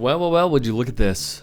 Well, would you look at this?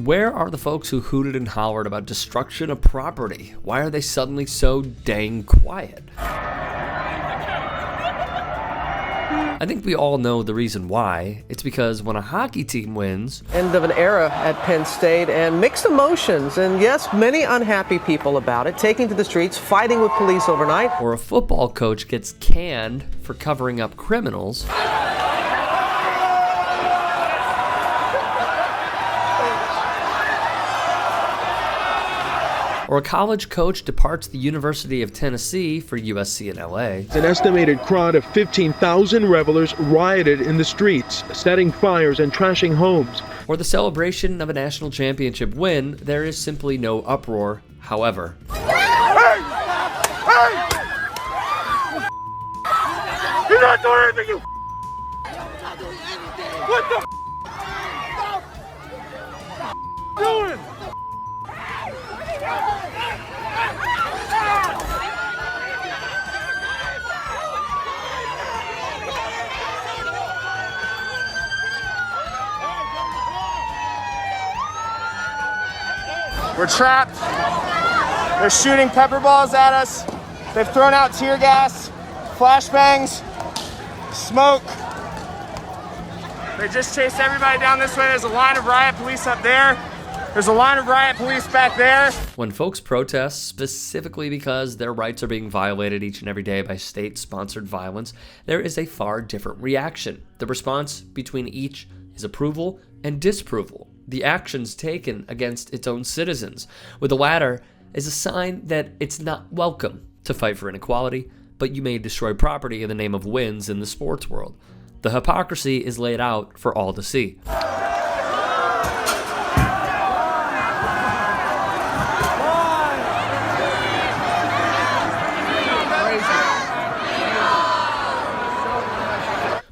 Where are the folks who hooted and hollered about destruction of property? Why are they suddenly so dang quiet? I think we all know the reason why. It's because when a hockey team wins... End of an era at Penn State, and mixed emotions, and yes, many unhappy people about it, taking to the streets, fighting with police overnight. Or a football coach gets canned for covering up criminals... or a college coach departs the University of Tennessee for USC in LA. An estimated crowd of 15,000 revelers rioted in the streets, setting fires and trashing homes. Or the celebration of a national championship win, there is simply no uproar. However, Hey! You're not doing anything, you What the doing? We're trapped. They're shooting pepper balls at us. They've thrown out tear gas, flashbangs, smoke. They just chased everybody down this way. There's a line of riot police up there. There's a line of riot police back there. When folks protest specifically because their rights are being violated each and every day by state-sponsored violence, there is a far different reaction. The response between each is approval and disapproval. The actions taken against its own citizens, with the latter is a sign that it's not welcome to fight for inequality, but you may destroy property in the name of wins in the sports world. The hypocrisy is laid out for all to see.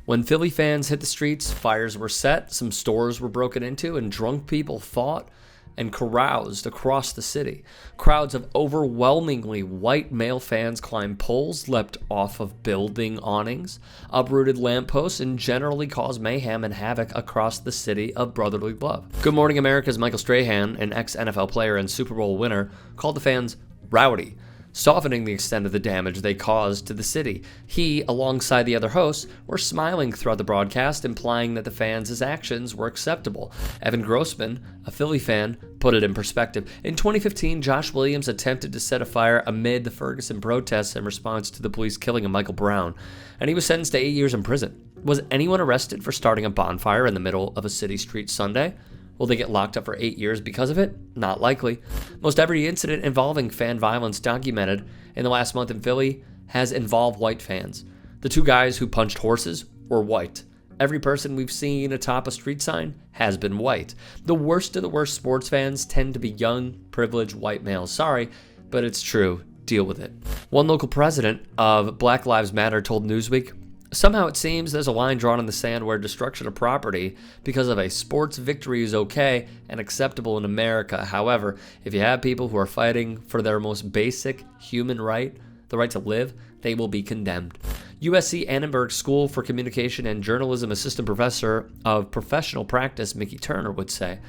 When Philly fans hit the streets, fires were set, some stores were broken into, and drunk people fought and caroused across the city. Crowds of overwhelmingly white male fans climbed poles, leapt off of building awnings, uprooted lampposts, and generally caused mayhem and havoc across the city of brotherly love. Good Morning America's Michael Strahan, an ex-NFL player and Super Bowl winner, called the fans rowdy, softening the extent of the damage they caused to the city. He, alongside the other hosts, were smiling throughout the broadcast, implying that the fans' actions were acceptable. Evan Grossman, a Philly fan, put it in perspective. In 2015, Josh Williams attempted to set a fire amid the Ferguson protests in response to the police killing of Michael Brown, and he was sentenced to 8 years in prison. Was anyone arrested for starting a bonfire in the middle of a city street Sunday? Will they get locked up for 8 years because of it? Not likely. Most every incident involving fan violence documented in the last month in Philly has involved white fans. The two guys who punched horses were white. Every person we've seen atop a street sign has been white. The worst of the worst sports fans tend to be young, privileged white males. Sorry, but it's true. Deal with it. One local president of Black Lives Matter told Newsweek, "Somehow it seems there's a line drawn in the sand where destruction of property because of a sports victory is okay and acceptable in America. However, if you have people who are fighting for their most basic human right, the right to live, they will be condemned." USC Annenberg School for Communication and Journalism assistant professor of professional practice, Mickey Turner, would say.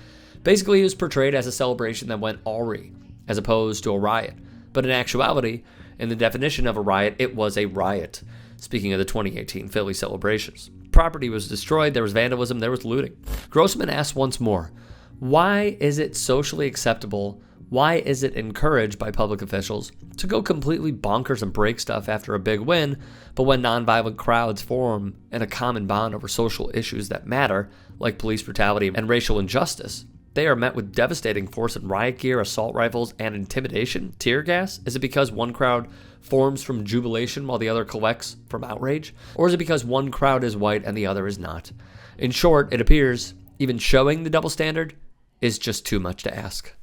Basically, it was portrayed as a celebration that went awry, as opposed to a riot. But in actuality, in the definition of a riot, it was a riot. Speaking of the 2018 Philly celebrations. Property was destroyed, there was vandalism, there was looting. Grossman asked once more, why is it socially acceptable, why is it encouraged by public officials to go completely bonkers and break stuff after a big win, but when nonviolent crowds form in a common bond over social issues that matter, like police brutality and racial injustice, they are met with devastating force and riot gear, assault rifles, and intimidation, tear gas? Is it because one crowd forms from jubilation while the other collects from outrage? Or is it because one crowd is white and the other is not? In short, it appears even showing the double standard is just too much to ask.